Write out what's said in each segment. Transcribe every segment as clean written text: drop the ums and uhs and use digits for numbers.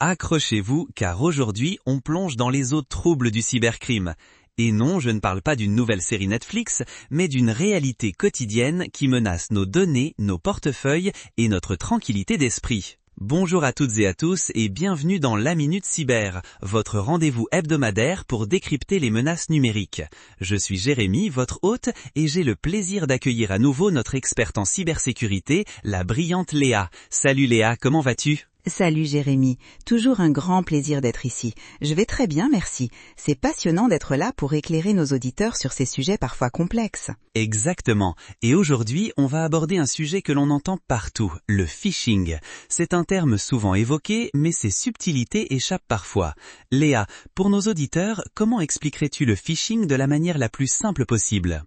Accrochez-vous car aujourd'hui on plonge dans les eaux troubles du cybercrime. Et non, je ne parle pas d'une nouvelle série Netflix, mais d'une réalité quotidienne qui menace nos données, nos portefeuilles et notre tranquillité d'esprit. Bonjour à toutes et à tous et bienvenue dans La Minute Cyber, votre rendez-vous hebdomadaire pour décrypter les menaces numériques. Je suis Jérémy, votre hôte, et j'ai le plaisir d'accueillir à nouveau notre experte en cybersécurité, la brillante Léa. Salut Léa, comment vas-tu ? Salut Jérémy, toujours un grand plaisir d'être ici. Je vais très bien, merci. C'est passionnant d'être là pour éclairer nos auditeurs sur ces sujets parfois complexes. Exactement. Et aujourd'hui, on va aborder un sujet que l'on entend partout, le phishing. C'est un terme souvent évoqué, mais ses subtilités échappent parfois. Léa, pour nos auditeurs, comment expliquerais-tu le phishing de la manière la plus simple possible ?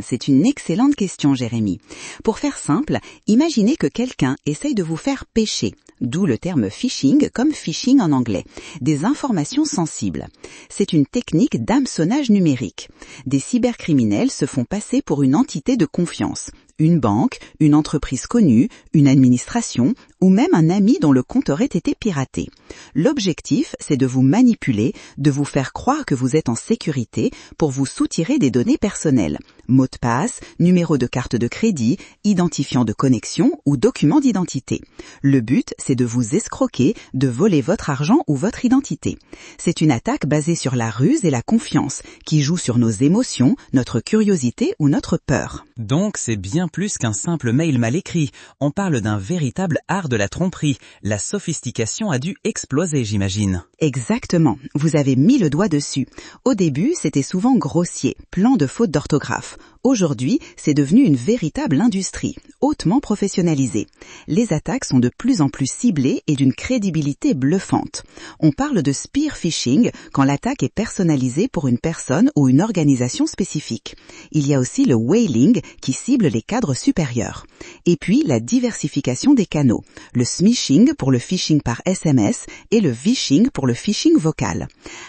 C'est une excellente question, Jérémy. Pour faire simple, imaginez que quelqu'un essaye de vous faire pêcher, d'où le terme phishing comme phishing en anglais, des informations sensibles. C'est une technique d'hameçonnage numérique. Des cybercriminels se font passer pour une entité de confiance. Une banque, une entreprise connue, une administration ou même un ami dont le compte aurait été piraté. L'objectif, c'est de vous manipuler, de vous faire croire que vous êtes en sécurité pour vous soutirer des données personnelles. Mot de passe, numéro de carte de crédit, identifiant de connexion ou document d'identité. Le but, c'est de vous escroquer, de voler votre argent ou votre identité. C'est une attaque basée sur la ruse et la confiance, qui joue sur nos émotions, notre curiosité ou notre peur. Donc c'est bien plus qu'un simple mail mal écrit. On parle d'un véritable art de la tromperie. La sophistication a dû exploser, j'imagine. Exactement, vous avez mis le doigt dessus. Au début, c'était souvent grossier, plein de fautes d'orthographe. Aujourd'hui, c'est devenu une véritable industrie, hautement professionnalisée. Les attaques sont de plus en plus ciblées et d'une crédibilité bluffante. On parle de spear phishing quand l'attaque est personnalisée pour une personne ou une organisation spécifique. Il y a aussi le whaling qui cible les cadres supérieurs. Et puis la diversification des canaux. Le smishing pour le phishing par SMS et le vishing pour le phishing vocal.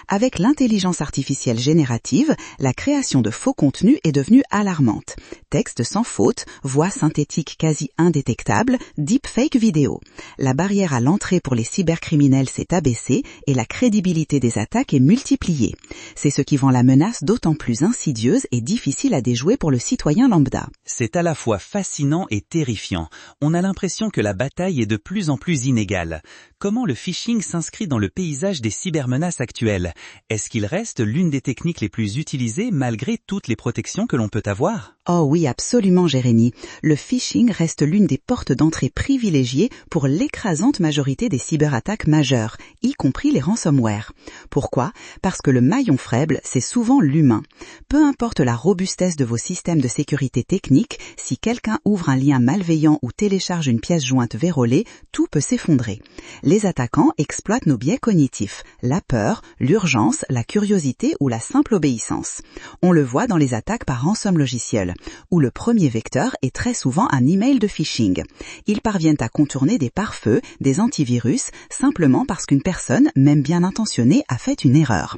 Avec l'intelligence artificielle générative, la création de faux contenus est devenue alarmante. Texte sans faute, voix synthétique quasi indétectable, deepfake vidéo. La barrière à l'entrée pour les cybercriminels s'est abaissée et la crédibilité des attaques est multipliée. C'est ce qui rend la menace d'autant plus insidieuse et difficile à déjouer pour le citoyen lambda. C'est à la fois fascinant et terrifiant. On a l'impression que la bataille est de plus en plus inégale. Comment le phishing s'inscrit dans le paysage des cybermenaces actuelles ? Est-ce qu'il reste l'une des techniques les plus utilisées malgré toutes les protections que l'on peut avoir ? Oh oui, absolument Jérémy. Le phishing reste l'une des portes d'entrée privilégiées pour l'écrasante majorité des cyberattaques majeures, y compris les ransomware. Pourquoi ? Parce que le maillon faible, c'est souvent l'humain. Peu importe la robustesse de vos systèmes de sécurité technique, si quelqu'un ouvre un lien malveillant ou télécharge une pièce jointe vérolée, tout peut s'effondrer. Les attaquants exploitent nos biais cognitifs, la peur, l'urgence, la curiosité ou la simple obéissance. On le voit dans les attaques par rançon logiciel, où le premier vecteur est très souvent un email de phishing. Ils parviennent à contourner des pare-feux, des antivirus, simplement parce qu'une personne, même bien intentionnée, a fait une erreur.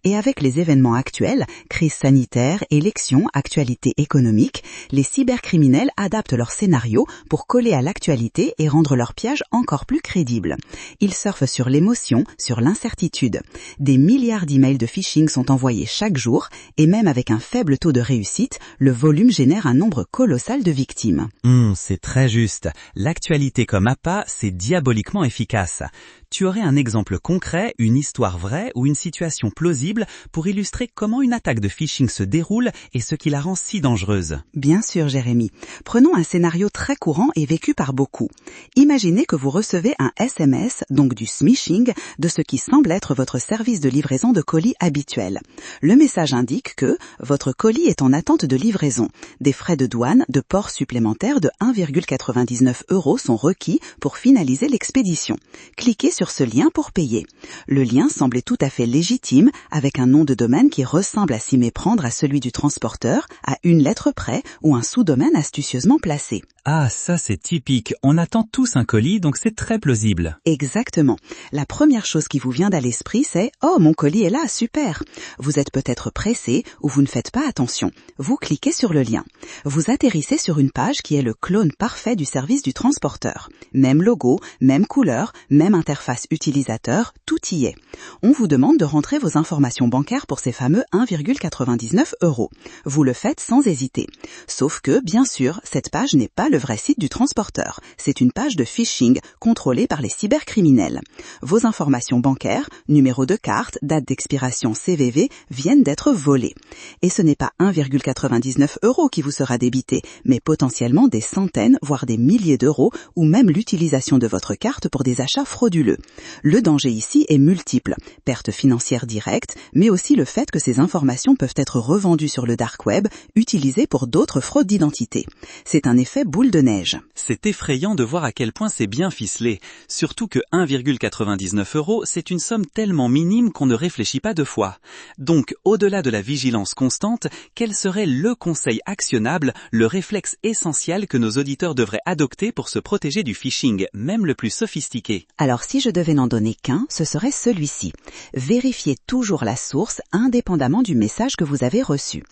Et avec les événements actuels, crise sanitaire, élections, actualité économique, les cybercriminels adaptent leur scénario pour coller à l'actualité et rendre leur piège encore plus crédible. Ils surfent sur l'émotion, sur l'incertitude. Des milliards d'emails de phishing sont envoyés chaque jour et même avec un faible taux de réussite, le volume génère un nombre colossal de victimes. C'est très juste. L'actualité comme appât, c'est diaboliquement efficace. Tu aurais un exemple concret, une histoire vraie ou une situation plausible pour illustrer comment une attaque de phishing se déroule et ce qui la rend si dangereuse ? Bien sûr, Jérémy. Prenons un scénario très courant et vécu par beaucoup. Imaginez que vous recevez un SMS, donc du smishing, de ce qui semble être votre service de livraison de colis habituel. Le message indique que votre colis est en attente de livraison. Des frais de douane, de port supplémentaires de 1,99 € sont requis pour finaliser l'expédition. Cliquez sur ce lien pour payer. Le lien semblait tout à fait légitime, avec un nom de domaine qui ressemble à s'y méprendre à celui du transporteur, à une lettre près ou un sous-domaine astucieusement placé. Ah, ça c'est typique. On attend tous un colis, donc c'est très plausible. Exactement. La première chose qui vous vient à l'esprit, c'est « Oh, mon colis est là, super !» Vous êtes peut-être pressé ou vous ne faites pas attention. Vous cliquez sur le lien. Vous atterrissez sur une page qui est le clone parfait du service du transporteur. Même logo, même couleur, même interface utilisateur, tout y est. On vous demande de rentrer vos informations bancaires pour ces fameux 1,99 €. Vous le faites sans hésiter. Sauf que, bien sûr, cette page n'est pas le vrai site du transporteur. C'est une page de phishing contrôlée par les cybercriminels. Vos informations bancaires, numéro de carte, date d'expiration CVV viennent d'être volées. Et ce n'est pas 1,99 € qui vous sera débité, mais potentiellement des centaines, voire des milliers d'euros, ou même l'utilisation de votre carte pour des achats frauduleux. Le danger ici est multiple. Perte financière directe, mais aussi le fait que ces informations peuvent être revendues sur le dark web, utilisées pour d'autres fraudes d'identité. C'est un effet boule de neige. C'est effrayant de voir à quel point c'est bien ficelé. Surtout que 1,99 €, c'est une somme tellement minime qu'on ne réfléchit pas deux fois. Donc, au-delà de la vigilance constante, quel serait le conseil actionnable, le réflexe essentiel que nos auditeurs devraient adopter pour se protéger du phishing, même le plus sophistiqué? Alors si je devais n'en donner qu'un, ce serait celui-ci. Vérifiez toujours la source indépendamment du message que vous avez reçu.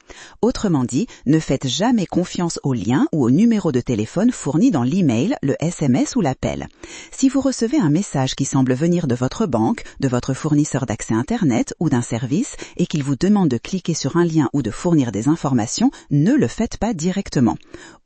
Autrement dit, ne faites jamais confiance au lien ou au numéro de téléphone fourni dans l'email, le SMS ou l'appel. Si vous recevez un message qui semble venir de votre banque, de votre fournisseur d'accès Internet ou d'un service et qu'il vous demande de cliquer sur un lien ou de fournir des informations, ne le faites pas directement.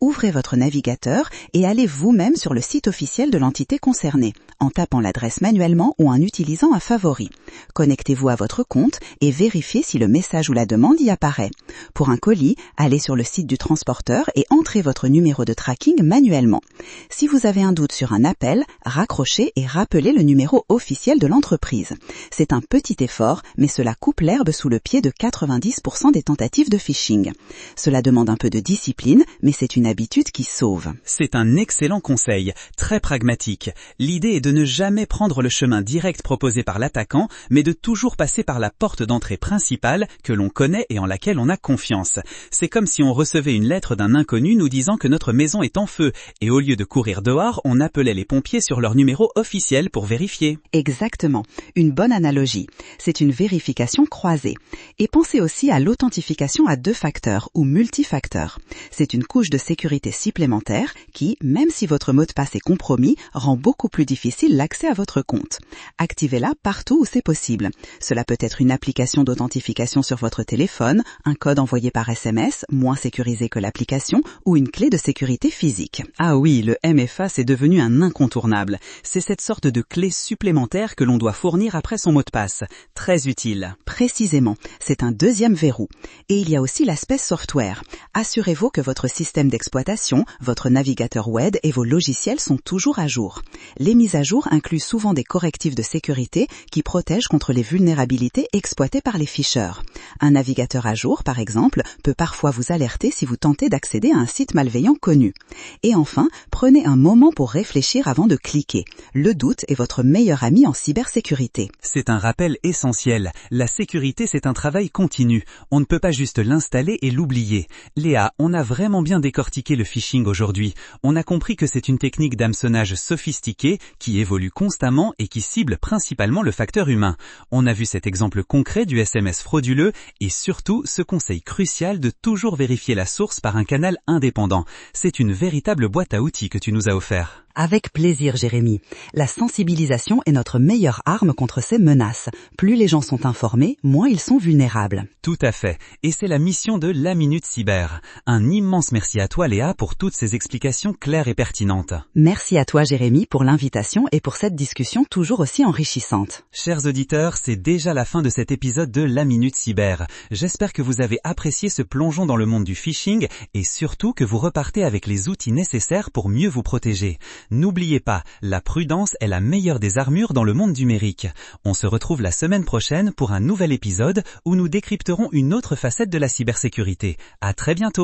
Ouvrez votre navigateur et allez vous-même sur le site officiel de l'entité concernée, en tapant l'adresse manuellement ou en utilisant un favori. Connectez-vous à votre compte et vérifiez si le message ou la demande y apparaît. Pour un colis, allez sur le site du transporteur et entrez votre numéro de tracking manuellement. Si vous avez un doute sur un appel, raccrochez et rappelez le numéro officiel de l'entreprise. C'est un petit effort, mais cela coupe l'herbe sous le pied de 90% des tentatives de phishing. Cela demande un peu de discipline, mais c'est une habitude qui sauve. C'est un excellent conseil, très pragmatique. L'idée est de ne jamais prendre le chemin direct proposé par l'attaquant, mais de toujours passer par la porte d'entrée principale que l'on connaît et en laquelle on a confiance. C'est comme si on recevait une lettre d'un inconnu nous disant que notre maison est en feu, et au lieu de courir dehors, on appelait les pompiers sur leur numéro officiel pour vérifier. Exactement, une bonne analogie. C'est une vérification croisée. Et pensez aussi à l'authentification à 2 facteurs ou multifacteurs. C'est une couche de sécurité supplémentaire qui, même si votre mot de passe est compromis, rend beaucoup plus difficile l'accès à votre compte. Activez-la partout où c'est possible. Cela peut être une application d'authentification sur votre téléphone, un code envoyé par SMS, moins sécurisé que l'application, ou une clé de sécurité physique. Ah oui, le MFA c'est devenu un incontournable. C'est cette sorte de clé supplémentaire que l'on doit fournir après son mot de passe. Très utile. Précisément, c'est un deuxième verrou. Et il y a aussi l'aspect software. Assurez-vous que votre système d'exploitation, votre navigateur web et vos logiciels sont toujours à jour. Les mises à jour incluent souvent des correctifs de sécurité qui protègent contre les vulnérabilités exploitées par les phicheurs. Un navigateur à jour, par exemple, peut parfois vous alerter si vous tentez d'accéder à un site malveillant connu. Et enfin, prenez un moment pour réfléchir avant de cliquer. Le doute est votre meilleur ami en cybersécurité. C'est un rappel essentiel. La sécurité, c'est un travail continu. On ne peut pas juste l'installer et l'oublier. Léa, on a vraiment bien décortiqué le phishing aujourd'hui. On a compris que c'est une technique d'hameçonnage sophistiquée qui évolue constamment et qui cible principalement le facteur humain. On a vu cet exemple concret du SMS frauduleux et surtout ce conseil crucial de toujours vérifier la source par un canal indépendant. C'est une véritable boîte à outils que tu nous as offert. Avec plaisir, Jérémy. La sensibilisation est notre meilleure arme contre ces menaces. Plus les gens sont informés, moins ils sont vulnérables. Tout à fait. Et c'est la mission de La Minute Cyber. Un immense merci à toi, Léa, pour toutes ces explications claires et pertinentes. Merci à toi, Jérémy, pour l'invitation et pour cette discussion toujours aussi enrichissante. Chers auditeurs, c'est déjà la fin de cet épisode de La Minute Cyber. J'espère que vous avez apprécié ce plongeon dans le monde du phishing et surtout que vous repartez avec les outils nécessaires pour mieux vous protéger. N'oubliez pas, la prudence est la meilleure des armures dans le monde numérique. On se retrouve la semaine prochaine pour un nouvel épisode où nous décrypterons une autre facette de la cybersécurité. À très bientôt.